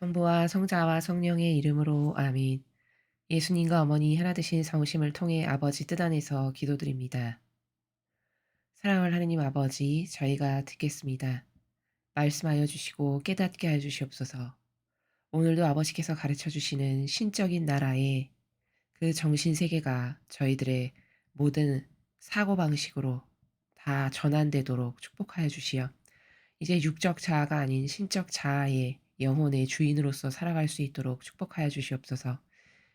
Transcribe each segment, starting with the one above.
성부와 성자와 성령의 이름으로 아멘. 예수님과 어머니 하나 되신 성심을 통해 아버지 뜻 안에서 기도드립니다. 사랑을 하느님 아버지, 저희가 듣겠습니다. 말씀하여 주시고 깨닫게 하여 주시옵소서. 오늘도 아버지께서 가르쳐 주시는 신적인 나라의 그 정신세계가 저희들의 모든 사고방식으로 다 전환되도록 축복하여 주시어 이제 육적 자아가 아닌 신적 자아의 영혼의 주인으로서 살아갈 수 있도록 축복하여 주시옵소서.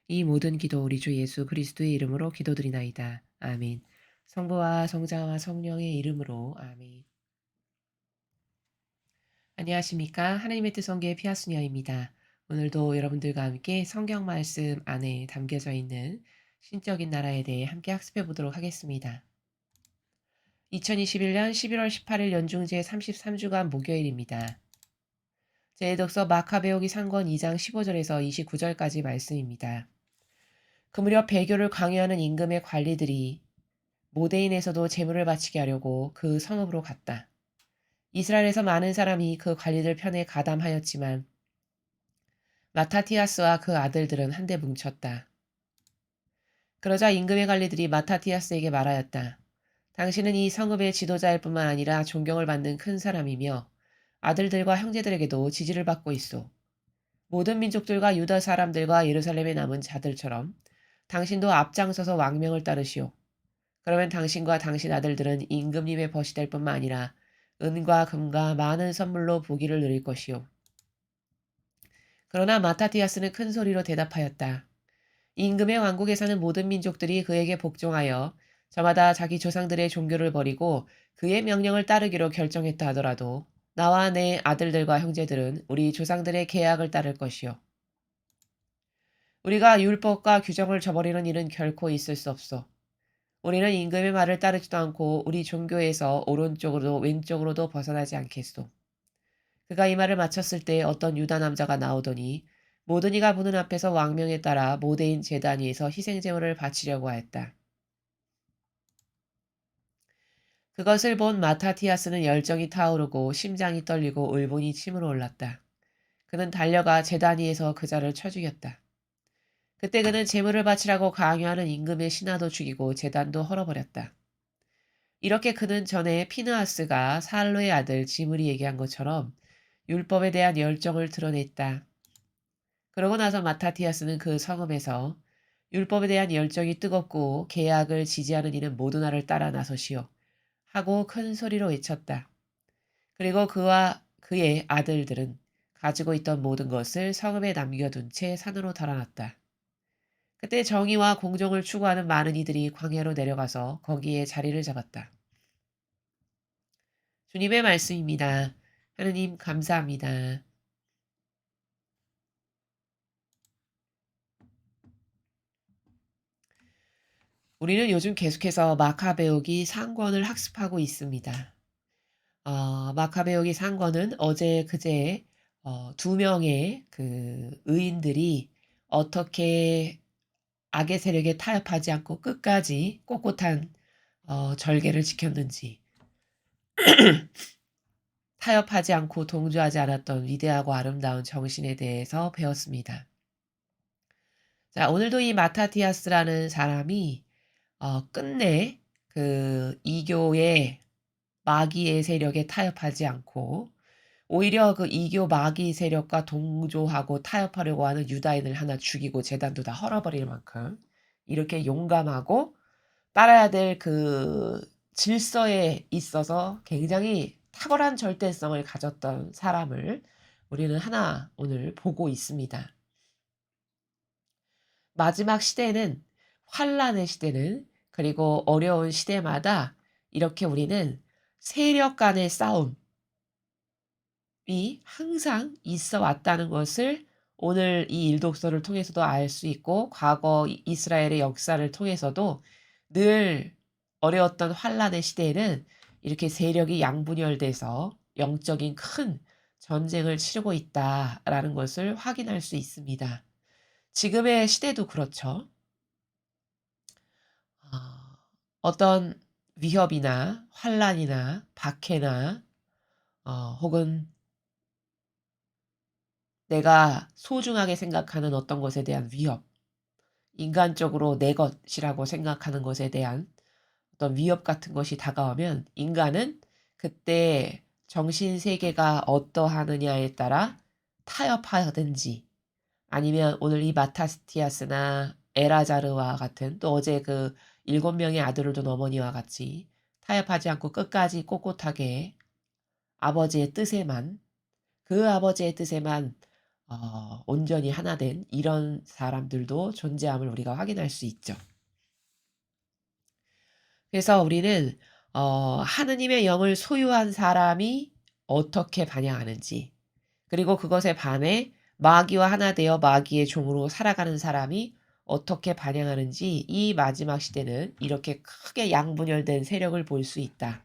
이 모든 기도 우리 주 예수 그리스도의 이름으로 기도드리나이다. 아멘. 성부와 성자와 성령의 이름으로 아멘. 안녕하십니까. 하나님의 뜻 성계의 피아수녀입니다. 오늘도 여러분들과 함께 성경 말씀 안에 담겨져 있는 신적인 나라에 대해 함께 학습해 보도록 하겠습니다. 2021년 11월 18일 연중제 33주간 목요일입니다. 제 독서 마카베오기 상권 2장 15절에서 29절까지 말씀입니다. 그 무렵 배교를 강요하는 임금의 관리들이 모데인에서도 제물을 바치게 하려고 그 성읍으로 갔다. 이스라엘에서 많은 사람이 그 관리들 편에 가담하였지만 마타티아스와 그 아들들은 한데 뭉쳤다. 그러자 임금의 관리들이 마타티아스에게 말하였다. 당신은 이 성읍의 지도자일 뿐만 아니라 존경을 받는 큰 사람이며 아들들과 형제들에게도 지지를 받고 있소. 모든 민족들과 유다 사람들과 예루살렘에 남은 자들처럼 당신도 앞장서서 왕명을 따르시오. 그러면 당신과 당신 아들들은 임금님의 벗이 될 뿐만 아니라 은과 금과 많은 선물로 보기를 누릴 것이오. 그러나 마타티아스는 큰 소리로 대답하였다. 임금의 왕국에 사는 모든 민족들이 그에게 복종하여 저마다 자기 조상들의 종교를 버리고 그의 명령을 따르기로 결정했다 하더라도 나와 내 아들들과 형제들은 우리 조상들의 계약을 따를 것이오. 우리가 율법과 규정을 저버리는 일은 결코 있을 수 없소. 우리는 임금의 말을 따르지도 않고 우리 종교에서 오른쪽으로도 왼쪽으로도 벗어나지 않겠소. 그가 이 말을 마쳤을 때 어떤 유다 남자가 나오더니 모든 이가 보는 앞에서 왕명에 따라 모대인 제단 위에서 희생제물을 바치려고 하였다. 그것을 본 마타티아스는 열정이 타오르고 심장이 떨리고 울분이 침으로 올랐다. 그는 달려가 제단 위에서 그자를 쳐 죽였다. 그때 그는 제물을 바치라고 강요하는 임금의 신하도 죽이고 제단도 헐어버렸다. 이렇게 그는 전에 피느하스가 살로의 아들 지물이 얘기한 것처럼 율법에 대한 열정을 드러냈다. 그러고 나서 마타티아스는 그 성읍에서 율법에 대한 열정이 뜨겁고 계약을 지지하는 이는 모두 나를 따라 나서시오 하고 큰 소리로 외쳤다. 그리고 그와 그의 아들들은 가지고 있던 모든 것을 성읍에 남겨둔 채 산으로 달아났다. 그때 정의와 공정을 추구하는 많은 이들이 광야로 내려가서 거기에 자리를 잡았다. 주님의 말씀입니다. 하느님 감사합니다. 우리는 요즘 계속해서 마카베오기 상권을 학습하고 있습니다. 마카베오기 상권은 어제 그제 두 명의 그 의인들이 어떻게 악의 세력에 타협하지 않고 끝까지 꼿꼿한 절개를 지켰는지 타협하지 않고 동조하지 않았던 위대하고 아름다운 정신에 대해서 배웠습니다. 자, 오늘도 이 마타티아스라는 사람이 끝내 그 이교의 마귀의 세력에 타협하지 않고 오히려 그 이교 마귀 세력과 동조하고 타협하려고 하는 유다인을 하나 죽이고 제단도 다 헐어버릴 만큼 이렇게 용감하고 따라야 될 그 질서에 있어서 굉장히 탁월한 절대성을 가졌던 사람을 우리는 하나 오늘 보고 있습니다. 마지막 시대는 환란의 시대는 그리고 어려운 시대마다 이렇게 우리는 세력 간의 싸움이 항상 있어 왔다는 것을 오늘 이 일독서를 통해서도 알 수 있고 과거 이스라엘의 역사를 통해서도 늘 어려웠던 환란의 시대에는 이렇게 세력이 양분열돼서 영적인 큰 전쟁을 치르고 있다라는 것을 확인할 수 있습니다. 지금의 시대도 그렇죠. 어, 어떤 위협이나 환란이나 박해나 혹은 내가 소중하게 생각하는 어떤 것에 대한 위협, 인간적으로 내 것이라고 생각하는 것에 대한 어떤 위협 같은 것이 다가오면 인간은 그때 정신 세계가 어떠하느냐에 따라 타협하든지 아니면 오늘 이 마타스티아스나 에라자르와 같은 또 어제 그 7명의 아들을 둔 어머니와 같이 타협하지 않고 끝까지 꼿꼿하게 아버지의 뜻에만 그 아버지의 뜻에만 온전히 하나 된 이런 사람들도 존재함을 우리가 확인할 수 있죠. 그래서 우리는 하느님의 영을 소유한 사람이 어떻게 반영하는지 그리고 그것에 반해 마귀와 하나 되어 마귀의 종으로 살아가는 사람이 어떻게 반영하는지 이 마지막 시대는 이렇게 크게 양분열된 세력을 볼 수 있다.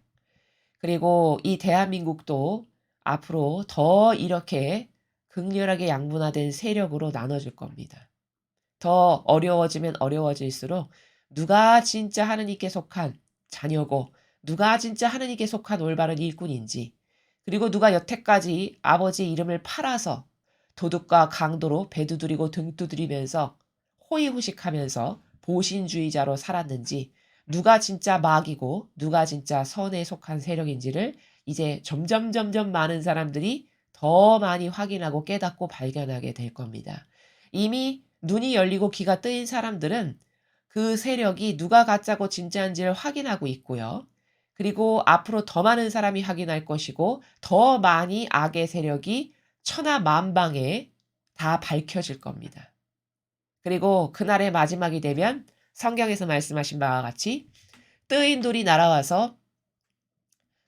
그리고 이 대한민국도 앞으로 더 이렇게 극렬하게 양분화된 세력으로 나눠질 겁니다. 더 어려워지면 어려워질수록 누가 진짜 하느님께 속한 자녀고 누가 진짜 하느님께 속한 올바른 일꾼인지 그리고 누가 여태까지 아버지 이름을 팔아서 도둑과 강도로 배 두드리고 등 두드리면서 호의호식하면서 보신주의자로 살았는지 누가 진짜 마귀고 누가 진짜 선에 속한 세력인지를 이제 점점 많은 사람들이 더 많이 확인하고 깨닫고 발견하게 될 겁니다. 이미 눈이 열리고 귀가 뜨인 사람들은 그 세력이 누가 가짜고 진짜인지를 확인하고 있고요. 그리고 앞으로 더 많은 사람이 확인할 것이고 더 많이 악의 세력이 천하만방에 다 밝혀질 겁니다. 그리고 그날의 마지막이 되면 성경에서 말씀하신 바와 같이 뜨인 돌이 날아와서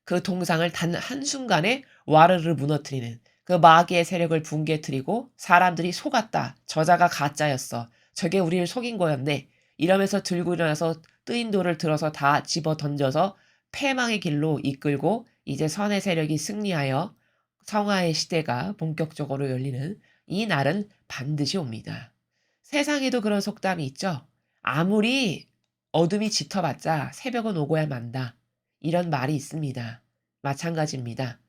그 동상을 단 한순간에 와르르 무너뜨리는 그 마귀의 세력을 붕괴뜨리고 사람들이 속았다. 저자가 가짜였어. 저게 우리를 속인 거였네. 이러면서 들고 일어나서 뜨인 돌을 들어서 다 집어 던져서 패망의 길로 이끌고 이제 선의 세력이 승리하여 성화의 시대가 본격적으로 열리는 이 날은 반드시 옵니다. 세상에도 그런 속담이 있죠. 아무리 어둠이 짙어봤자 새벽은 오고야 만다. 이런 말이 있습니다. 마찬가지입니다.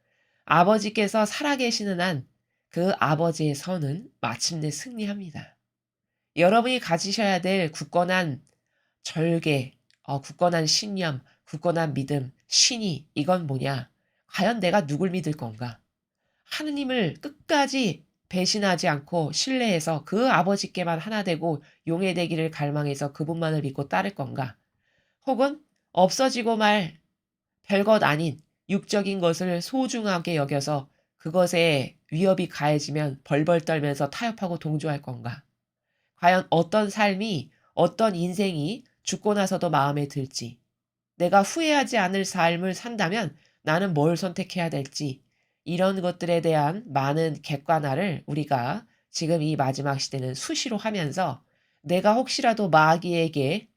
아버지께서 살아계시는 한 그 아버지의 선은 마침내 승리합니다. 여러분이 가지셔야 될 굳건한 절개, 굳건한 신념, 굳건한 믿음, 신이 이건 뭐냐? 과연 내가 누굴 믿을 건가? 하느님을 끝까지 배신하지 않고 신뢰해서 그 아버지께만 하나 되고 용해되기를 갈망해서 그분만을 믿고 따를 건가? 혹은 없어지고 말 별것 아닌 육적인 것을 소중하게 여겨서 그것에 위협이 가해지면 벌벌 떨면서 타협하고 동조할 건가? 과연 어떤 삶이, 어떤 인생이 죽고 나서도 마음에 들지, 내가 후회하지 않을 삶을 산다면 나는 뭘 선택해야 될지, 이런 것들에 대한 많은 객관화를 우리가 지금 이 마지막 시대는 수시로 하면서 내가 혹시라도 마귀에게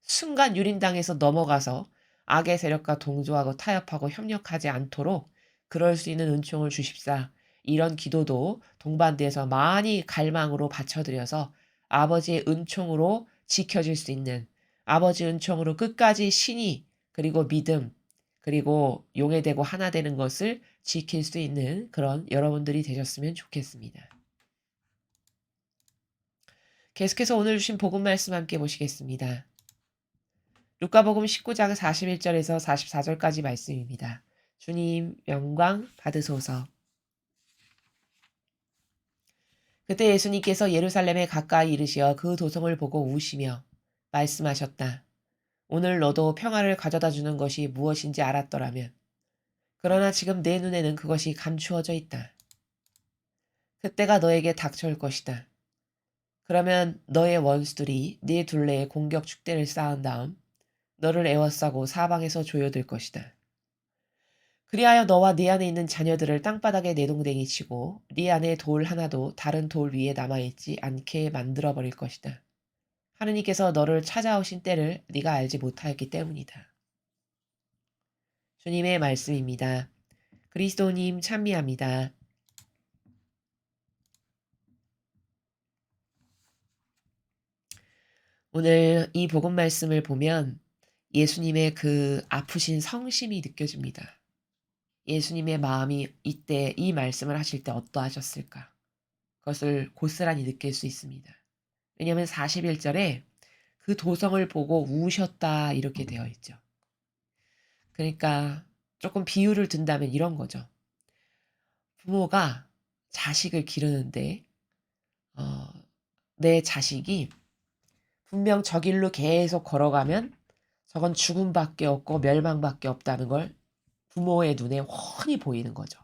순간 유린당해서 넘어가서 악의 세력과 동조하고 타협하고 협력하지 않도록 그럴 수 있는 은총을 주십사. 이런 기도도 동반돼서 많이 갈망으로 바쳐드려서 아버지의 은총으로 지켜질 수 있는 아버지 은총으로 끝까지 신이 그리고 믿음 그리고 용해되고 하나 되는 것을 지킬 수 있는 그런 여러분들이 되셨으면 좋겠습니다. 계속해서 오늘 주신 복음 말씀 함께 보시겠습니다. 루카복음 19장 41절에서 44절까지 말씀입니다. 주님 영광 받으소서. 그때 예수님께서 예루살렘에 가까이 이르시어 그 도성을 보고 우시며 말씀하셨다. 오늘 너도 평화를 가져다 주는 것이 무엇인지 알았더라면 그러나 지금 내 눈에는 그것이 감추어져 있다. 그때가 너에게 닥쳐올 것이다. 그러면 너의 원수들이 네 둘레에 공격 축대를 쌓은 다음 너를 에워싸고 사방에서 조여들 것이다. 그리하여 너와 네 안에 있는 자녀들을 땅바닥에 내동댕이 치고 네 안에 돌 하나도 다른 돌 위에 남아있지 않게 만들어버릴 것이다. 하느님께서 너를 찾아오신 때를 네가 알지 못하였기 때문이다. 주님의 말씀입니다. 그리스도님 찬미합니다. 오늘 이 복음 말씀을 보면 예수님의 그 아프신 성심이 느껴집니다. 예수님의 마음이 이때 이 말씀을 하실 때 어떠하셨을까? 그것을 고스란히 느낄 수 있습니다. 왜냐하면 41절에 그 도성을 보고 우셨다 이렇게 되어 있죠. 그러니까 조금 비유를 든다면 이런 거죠. 부모가 자식을 기르는데 어 내 자식이 분명 저 길로 계속 걸어가면 저건 죽음밖에 없고 멸망밖에 없다는 걸 부모의 눈에 훤히 보이는 거죠.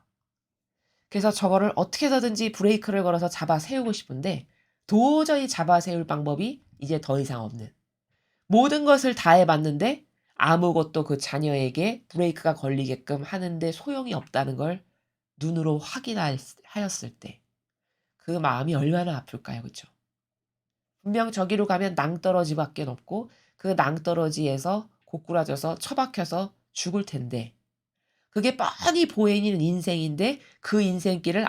그래서 저거를 어떻게 해서든지 브레이크를 걸어서 잡아 세우고 싶은데 도저히 잡아 세울 방법이 이제 더 이상 없는. 모든 것을 다 해 봤는데 아무것도 그 자녀에게 브레이크가 걸리게끔 하는데 소용이 없다는 걸 눈으로 하였을 때 그 마음이 얼마나 아플까요? 그쵸? 분명 저기로 가면 낭떠러지밖에 없고 그 낭떠러지에서 고꾸라져서 처박혀서 죽을 텐데 그게 뻔히 보이는 인생인데 그 인생길을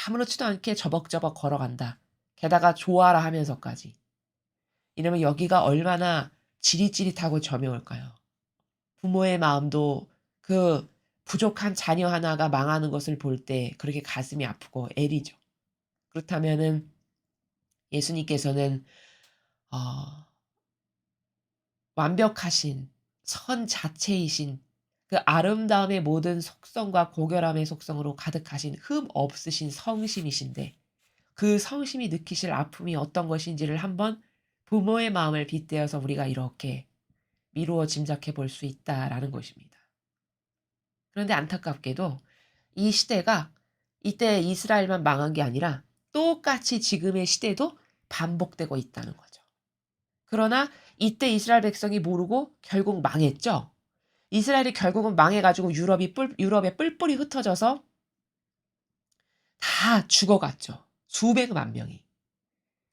아무렇지도 않게 저벅저벅 걸어간다. 게다가 좋아라 하면서까지. 이러면 여기가 얼마나 지릿지릿하고 저명할까요? 부모의 마음도 그 부족한 자녀 하나가 망하는 것을 볼 때 그렇게 가슴이 아프고 애리죠. 그렇다면은 예수님께서는 어 완벽하신 선 자체이신 그 아름다움의 모든 속성과 고결함의 속성으로 가득하신 흠 없으신 성심이신데 그 성심이 느끼실 아픔이 어떤 것인지를 한번 부모의 마음을 빗대어서 우리가 이렇게 미루어 짐작해 볼 수 있다라는 것입니다. 그런데 안타깝게도 이 시대가 이때 이스라엘만 망한 게 아니라 똑같이 지금의 시대도 반복되고 있다는 거죠. 그러나 이때 이스라엘 백성이 모르고 결국 망했죠. 이스라엘이 결국은 망해가지고 유럽에 뿔뿔이 흩어져서 다 죽어갔죠. 수백만 명이.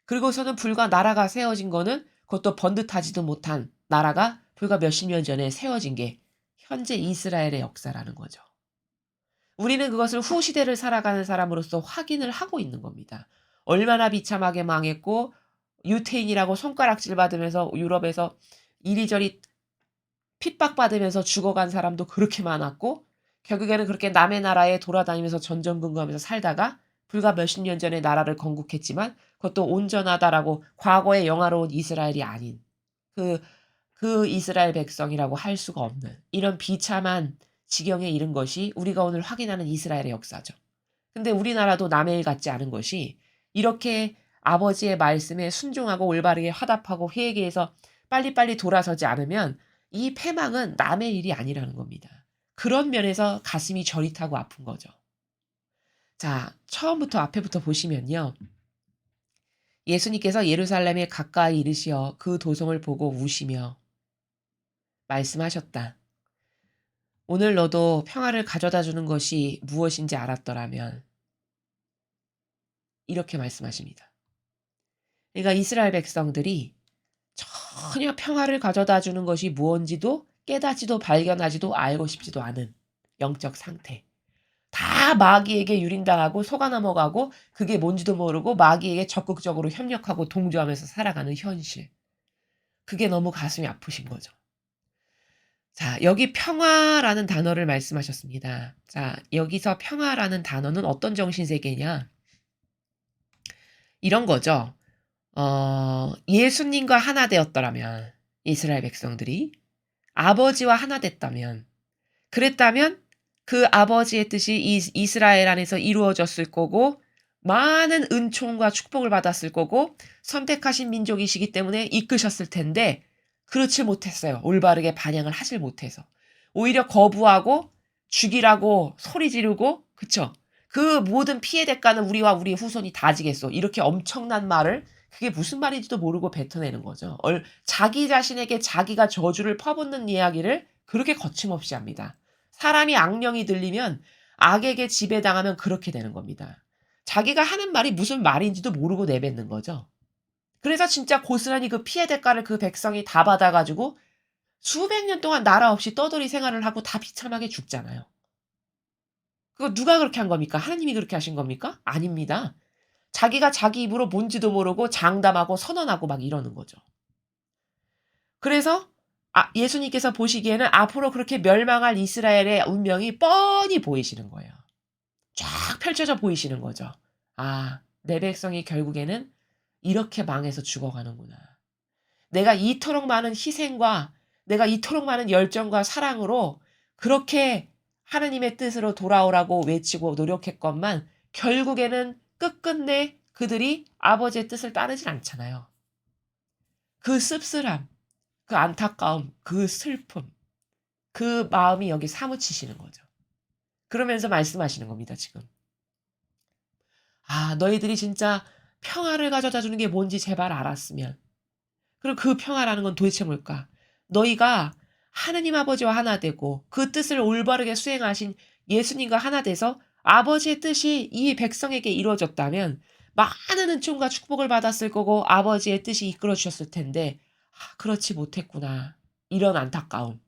그리고서는 불과 나라가 세워진 거는 그것도 번듯하지도 못한 나라가 불과 몇십 년 전에 세워진 게 현재 이스라엘의 역사라는 거죠. 우리는 그것을 후시대를 살아가는 사람으로서 확인을 하고 있는 겁니다. 얼마나 비참하게 망했고 유태인이라고 손가락질 받으면서 유럽에서 이리저리 핍박받으면서 죽어간 사람도 그렇게 많았고 결국에는 그렇게 남의 나라에 돌아다니면서 전전긍긍하면서 살다가 불과 몇십 년 전에 나라를 건국했지만 그것도 온전하다라고 과거의 영화로운 이스라엘이 아닌 그 그 이스라엘 백성이라고 할 수가 없는 이런 비참한 지경에 이른 것이 우리가 오늘 확인하는 이스라엘의 역사죠. 근데 우리나라도 남의 일 같지 않은 것이 이렇게 아버지의 말씀에 순종하고 올바르게 화답하고 회개해서 빨리빨리 돌아서지 않으면 이 패망은 남의 일이 아니라는 겁니다. 그런 면에서 가슴이 저릿하고 아픈 거죠. 자, 처음부터 앞에부터 보시면요. 예수님께서 예루살렘에 가까이 이르시어 그 도성을 보고 우시며 말씀하셨다. 오늘 너도 평화를 가져다 주는 것이 무엇인지 알았더라면 이렇게 말씀하십니다. 그러니까 이스라엘 백성들이 전혀 평화를 가져다 주는 것이 무언지도 깨닫지도 발견하지도 알고 싶지도 않은 영적 상태. 다 마귀에게 유린당하고 속아 넘어가고 그게 뭔지도 모르고 마귀에게 적극적으로 협력하고 동조하면서 살아가는 현실. 그게 너무 가슴이 아프신 거죠. 자, 여기 평화라는 단어를 말씀하셨습니다. 자, 여기서 평화라는 단어는 어떤 정신세계냐? 이런 거죠. 예수님과 하나 되었더라면 이스라엘 백성들이 아버지와 하나 됐다면 그랬다면 그 아버지의 뜻이 이스라엘 안에서 이루어졌을 거고 많은 은총과 축복을 받았을 거고 선택하신 민족이시기 때문에 이끄셨을 텐데 그렇지 못했어요. 올바르게 반영을 하질 못해서. 오히려 거부하고 죽이라고 소리 지르고 그쵸? 그 모든 피해 대가는 우리와 우리 후손이 다 지겠소. 이렇게 엄청난 말을 그게 무슨 말인지도 모르고 뱉어내는 거죠. 자기 자신에게 자기가 저주를 퍼붓는 이야기를 그렇게 거침없이 합니다. 사람이 악령이 들리면 악에게 지배당하면 그렇게 되는 겁니다. 자기가 하는 말이 무슨 말인지도 모르고 내뱉는 거죠. 그래서 진짜 고스란히 그 피해 대가를 그 백성이 다 받아가지고 수백 년 동안 나라 없이 떠돌이 생활을 하고 다 비참하게 죽잖아요. 그거 누가 그렇게 한 겁니까? 하나님이 그렇게 하신 겁니까? 아닙니다. 자기가 자기 입으로 뭔지도 모르고 장담하고 선언하고 막 이러는 거죠. 그래서 예수님께서 보시기에는 앞으로 그렇게 멸망할 이스라엘의 운명이 뻔히 보이시는 거예요. 쫙 펼쳐져 보이시는 거죠. 아, 내 백성이 결국에는 이렇게 망해서 죽어가는구나. 내가 이토록 많은 희생과 내가 이토록 많은 열정과 사랑으로 그렇게 하느님의 뜻으로 돌아오라고 외치고 노력했건만 결국에는 끝끝내 그들이 아버지의 뜻을 따르진 않잖아요. 그 씁쓸함, 그 안타까움, 그 슬픔, 그 마음이 여기 사무치시는 거죠. 그러면서 말씀하시는 겁니다, 지금. 아, 너희들이 진짜 평화를 가져다 주는 게 뭔지 제발 알았으면. 그리고 그 평화라는 건 도대체 뭘까? 너희가 하느님 아버지와 하나 되고 그 뜻을 올바르게 수행하신 예수님과 하나 돼서 아버지의 뜻이 이 백성에게 이루어졌다면 많은 은총과 축복을 받았을 거고 아버지의 뜻이 이끌어 주셨을 텐데 그렇지 못했구나. 이런 안타까움.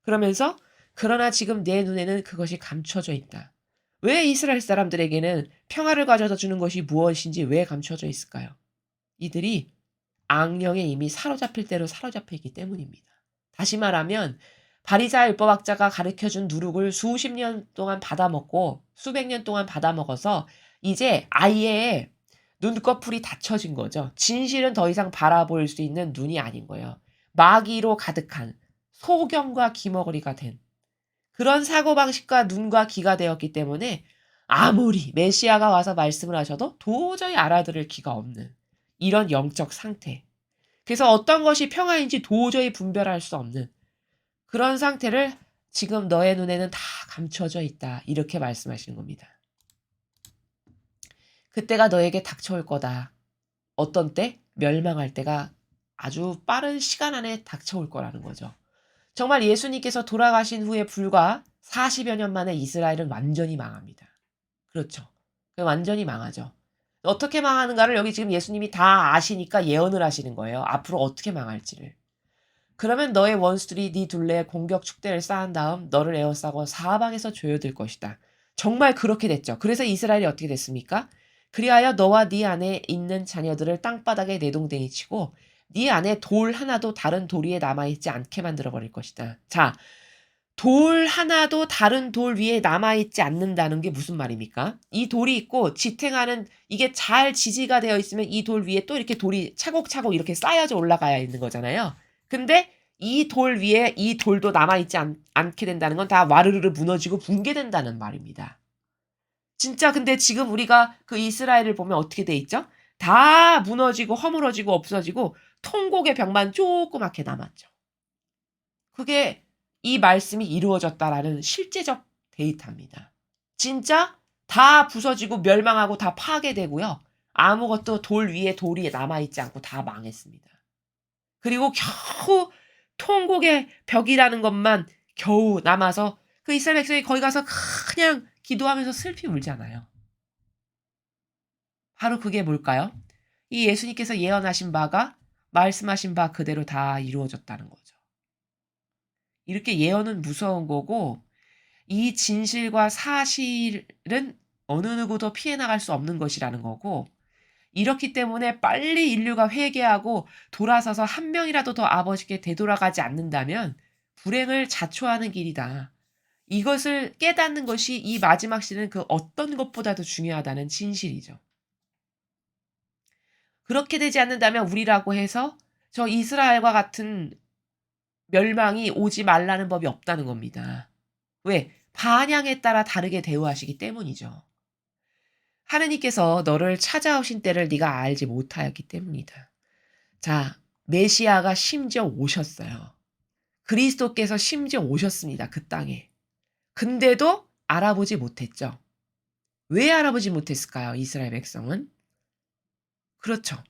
그러면서 그러나 지금 내 눈에는 그것이 감춰져 있다. 왜 이스라엘 사람들에게는 평화를 가져다 주는 것이 무엇인지 왜 감춰져 있을까요? 이들이 악령에 이미 사로잡힐 대로 사로잡혀 있기 때문입니다. 다시 말하면 바리새인 율법학자가 가르쳐준 누룩을 수십 년 동안 받아먹고 수백 년 동안 받아먹어서 이제 아예 눈꺼풀이 닫혀진 거죠. 진실은 더 이상 바라볼 수 있는 눈이 아닌 거예요. 마귀로 가득한 소경과 기머거리가 된 그런 사고방식과 눈과 귀가 되었기 때문에 아무리 메시아가 와서 말씀을 하셔도 도저히 알아들을 기가 없는 이런 영적 상태. 그래서 어떤 것이 평화인지 도저히 분별할 수 없는 그런 상태를 지금 너의 눈에는 다 감춰져 있다. 이렇게 말씀하시는 겁니다. 그때가 너에게 닥쳐올 거다. 어떤 때? 멸망할 때가 아주 빠른 시간 안에 닥쳐올 거라는 거죠. 정말 예수님께서 돌아가신 후에 불과 40여 년 만에 이스라엘은 완전히 망합니다. 그렇죠. 완전히 망하죠. 어떻게 망하는가를 여기 지금 예수님이 다 아시니까 예언을 하시는 거예요. 앞으로 어떻게 망할지를. 그러면 너의 원수들이 네 둘레에 공격 축대를 쌓은 다음 너를 에워싸고 사방에서 조여들 것이다. 정말 그렇게 됐죠. 그래서 이스라엘이 어떻게 됐습니까? 그리하여 너와 네 안에 있는 자녀들을 땅바닥에 내동댕이 치고 네 안에 돌 하나도 다른 돌 위에 남아있지 않게 만들어버릴 것이다. 자, 돌 하나도 다른 돌 위에 남아있지 않는다는 게 무슨 말입니까? 이 돌이 있고 지탱하는 이게 잘 지지가 되어 있으면 이 돌 위에 또 이렇게 돌이 차곡차곡 이렇게 쌓여져 올라가야 있는 거잖아요. 근데 이 돌 위에 이 돌도 남아있지 않게 된다는 건 다 와르르르 무너지고 붕괴된다는 말입니다. 진짜 근데 지금 우리가 그 이스라엘을 보면 어떻게 돼 있죠? 다 무너지고 허물어지고 없어지고 통곡의 벽만 조그맣게 남았죠. 그게 이 말씀이 이루어졌다라는 실제적 데이터입니다. 진짜 다 부서지고 멸망하고 다 파괴되고요. 아무것도 돌 위에 돌이 남아있지 않고 다 망했습니다. 그리고 겨우 통곡의 벽이라는 것만 겨우 남아서 그 이스라엘 백성이 거기 가서 그냥 기도하면서 슬피 울잖아요. 바로 그게 뭘까요? 이 예수님께서 예언하신 바가 말씀하신 바 그대로 다 이루어졌다는 거죠. 이렇게 예언은 무서운 거고 이 진실과 사실은 어느 누구도 피해 나갈 수 없는 것이라는 거고 이렇기 때문에 빨리 인류가 회개하고 돌아서서 한 명이라도 더 아버지께 되돌아가지 않는다면 불행을 자초하는 길이다. 이것을 깨닫는 것이 이 마지막 시는 그 어떤 것보다도 중요하다는 진실이죠. 그렇게 되지 않는다면 우리라고 해서 저 이스라엘과 같은 멸망이 오지 말라는 법이 없다는 겁니다. 왜? 반향에 따라 다르게 대우하시기 때문이죠. 하느님께서 너를 찾아오신 때를 네가 알지 못하였기 때문이다. 자, 메시아가 심지어 오셨어요. 그리스도께서 심지어 오셨습니다. 그 땅에. 근데도 알아보지 못했죠. 왜 알아보지 못했을까요? 이스라엘 백성은? 그렇죠.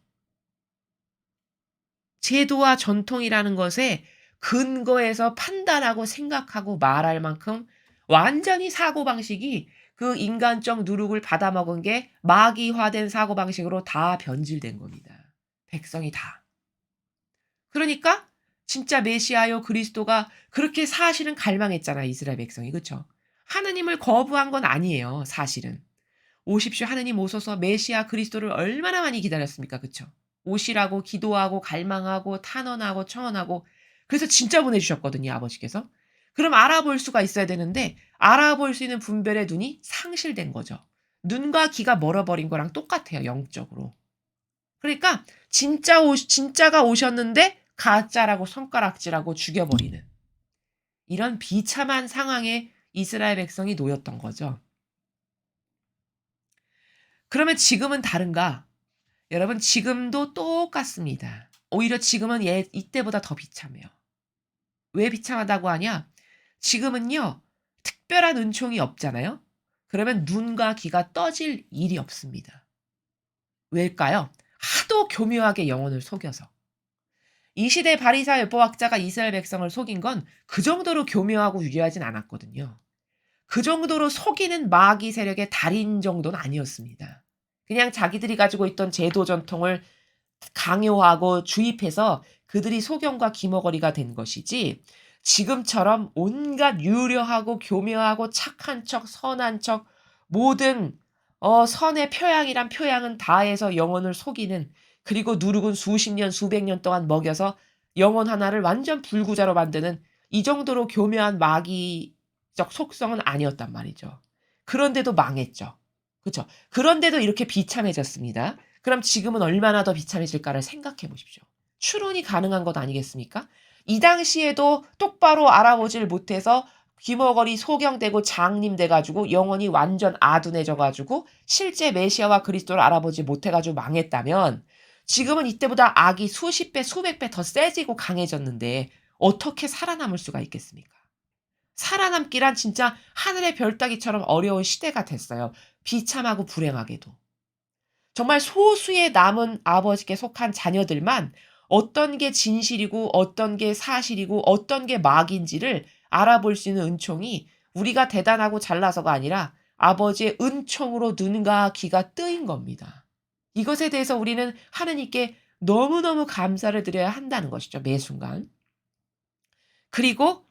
제도와 전통이라는 것에 근거해서 판단하고 생각하고 말할 만큼 완전히 사고방식이 그 인간적 누룩을 받아먹은 게 마귀화된 사고방식으로 다 변질된 겁니다. 백성이 다. 그러니까 진짜 메시아요 그리스도가 그렇게 사실은 갈망했잖아 이스라엘 백성이. 그렇죠? 하느님을 거부한 건 아니에요. 사실은. 오십시오 하느님 오소서 메시아 그리스도를 얼마나 많이 기다렸습니까? 그렇죠? 오시라고 기도하고 갈망하고 탄원하고 청원하고 그래서 진짜 보내주셨거든요. 아버지께서. 그럼 알아볼 수가 있어야 되는데 알아볼 수 있는 분별의 눈이 상실된 거죠. 눈과 귀가 멀어버린 거랑 똑같아요, 영적으로. 그러니까 진짜가 오셨는데 가짜라고 손가락질하고 죽여버리는 이런 비참한 상황에 이스라엘 백성이 놓였던 거죠. 그러면 지금은 다른가? 여러분 지금도 똑같습니다. 오히려 지금은 이때보다 더 비참해요. 왜 비참하다고 하냐? 지금은요. 특별한 은총이 없잖아요. 그러면 눈과 귀가 떠질 일이 없습니다. 왜일까요? 하도 교묘하게 영혼을 속여서. 이 시대 바리사 율법학자가 이스라엘 백성을 속인 건 그 정도로 교묘하고 유려하진 않았거든요. 그 정도로 속이는 마귀 세력의 달인 정도는 아니었습니다. 그냥 자기들이 가지고 있던 제도 전통을 강요하고 주입해서 그들이 소경과 기머거리가 된 것이지 지금처럼 온갖 유려하고 교묘하고 착한 척 선한 척 모든 선의 표양이란 표양은 다해서 영혼을 속이는 그리고 누룩은 수십 년 수백 년 동안 먹여서 영혼 하나를 완전 불구자로 만드는 이 정도로 교묘한 마귀적 속성은 아니었단 말이죠. 그런데도 망했죠. 그렇죠. 그런데도 이렇게 비참해졌습니다. 그럼 지금은 얼마나 더 비참해질까를 생각해 보십시오. 추론이 가능한 것 아니겠습니까? 이 당시에도 똑바로 알아보질 못해서 귀머거리 소경되고 장님돼 가지고 영혼이 완전 아둔해져 가지고 실제 메시아와 그리스도를 알아보지 못해 가지고 망했다면 지금은 이때보다 악이 수십 배 수백 배 더 세지고 강해졌는데 어떻게 살아남을 수가 있겠습니까? 살아남기란 진짜 하늘의 별 따기처럼 어려운 시대가 됐어요. 비참하고 불행하게도. 정말 소수의 남은 아버지께 속한 자녀들만 어떤 게 진실이고 어떤 게 사실이고 어떤 게 막인지를 알아볼 수 있는 은총이 우리가 대단하고 잘나서가 아니라 아버지의 은총으로 눈과 귀가 뜨인 겁니다. 이것에 대해서 우리는 하느님께 너무너무 감사를 드려야 한다는 것이죠. 매 순간. 그리고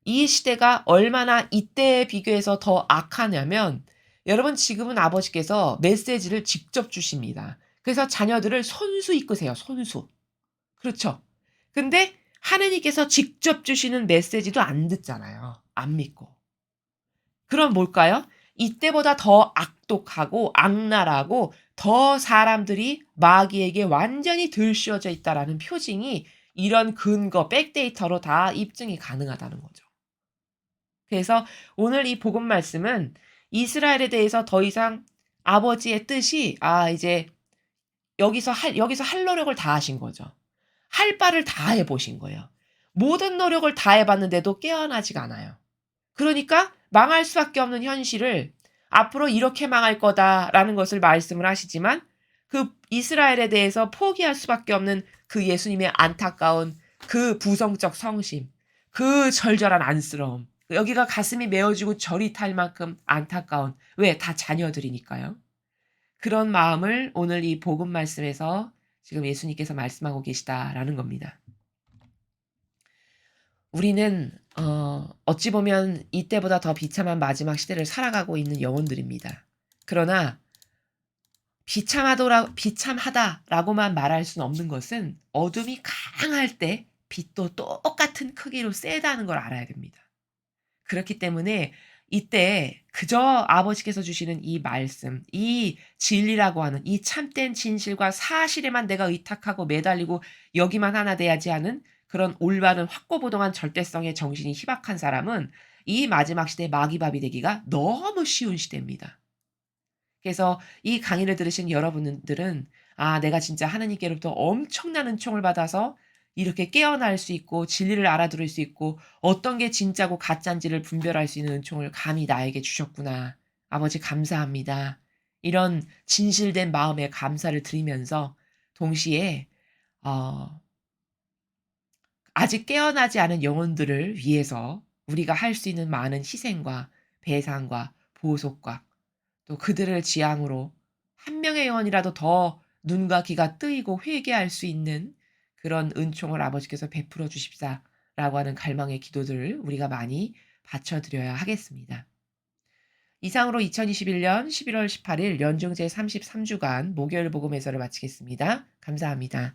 이 시대가 얼마나 이때에 비교해서 더 악하냐면 여러분 지금은 아버지께서 메시지를 직접 주십니다. 그래서 자녀들을 손수 이끄세요. 손수. 그렇죠. 근데 하느님께서 직접 주시는 메시지도 안 듣잖아요. 안 믿고. 그럼 뭘까요? 이때보다 더 악독하고 악랄하고 더 사람들이 마귀에게 완전히 들씌워져 있다라는 표징이 이런 근거, 백데이터로 다 입증이 가능하다는 거죠. 그래서 오늘 이 복음 말씀은 이스라엘에 대해서 더 이상 아버지의 뜻이 이제 여기서 할 노력을 다 하신 거죠. 할 바를 다 해 보신 거예요. 모든 노력을 다 해 봤는데도 깨어나지가 않아요. 그러니까 망할 수밖에 없는 현실을 앞으로 이렇게 망할 거다라는 것을 말씀을 하시지만 그 이스라엘에 대해서 포기할 수밖에 없는 그 예수님의 안타까운 그 부성적 성심, 그 절절한 안쓰러움, 여기가 가슴이 메어지고 절이 탈 만큼 안타까운 왜? 다 자녀들이니까요. 그런 마음을 오늘 이 복음 말씀에서 지금 예수님께서 말씀하고 계시다라는 겁니다. 우리는 어찌 보면 이때보다 더 비참한 마지막 시대를 살아가고 있는 영혼들입니다. 그러나 비참하다라고만 말할 수는 없는 것은 어둠이 강할 때 빛도 똑같은 크기로 세다는 걸 알아야 됩니다. 그렇기 때문에 이때 그저 아버지께서 주시는 이 말씀, 이 진리라고 하는 이 참된 진실과 사실에만 내가 의탁하고 매달리고 여기만 하나 돼야지 하는 그런 올바른 확고부동한 절대성의 정신이 희박한 사람은 이 마지막 시대 마귀밥이 되기가 너무 쉬운 시대입니다. 그래서 이 강의를 들으신 여러분들은 내가 진짜 하나님께로부터 엄청난 은총을 받아서 이렇게 깨어날 수 있고 진리를 알아들을 수 있고 어떤 게 진짜고 가짜인지를 분별할 수 있는 은총을 감히 나에게 주셨구나. 아버지 감사합니다. 이런 진실된 마음에 감사를 드리면서 동시에 어 아직 깨어나지 않은 영혼들을 위해서 우리가 할 수 있는 많은 희생과 배상과 보속과 또 그들을 지향으로 한 명의 영혼이라도 더 눈과 귀가 뜨이고 회개할 수 있는 그런 은총을 아버지께서 베풀어 주십사라고 하는 갈망의 기도들을 우리가 많이 바쳐 드려야 하겠습니다. 이상으로 2021년 11월 18일 연중 제33주간 목요일 복음 해설을 마치겠습니다. 감사합니다.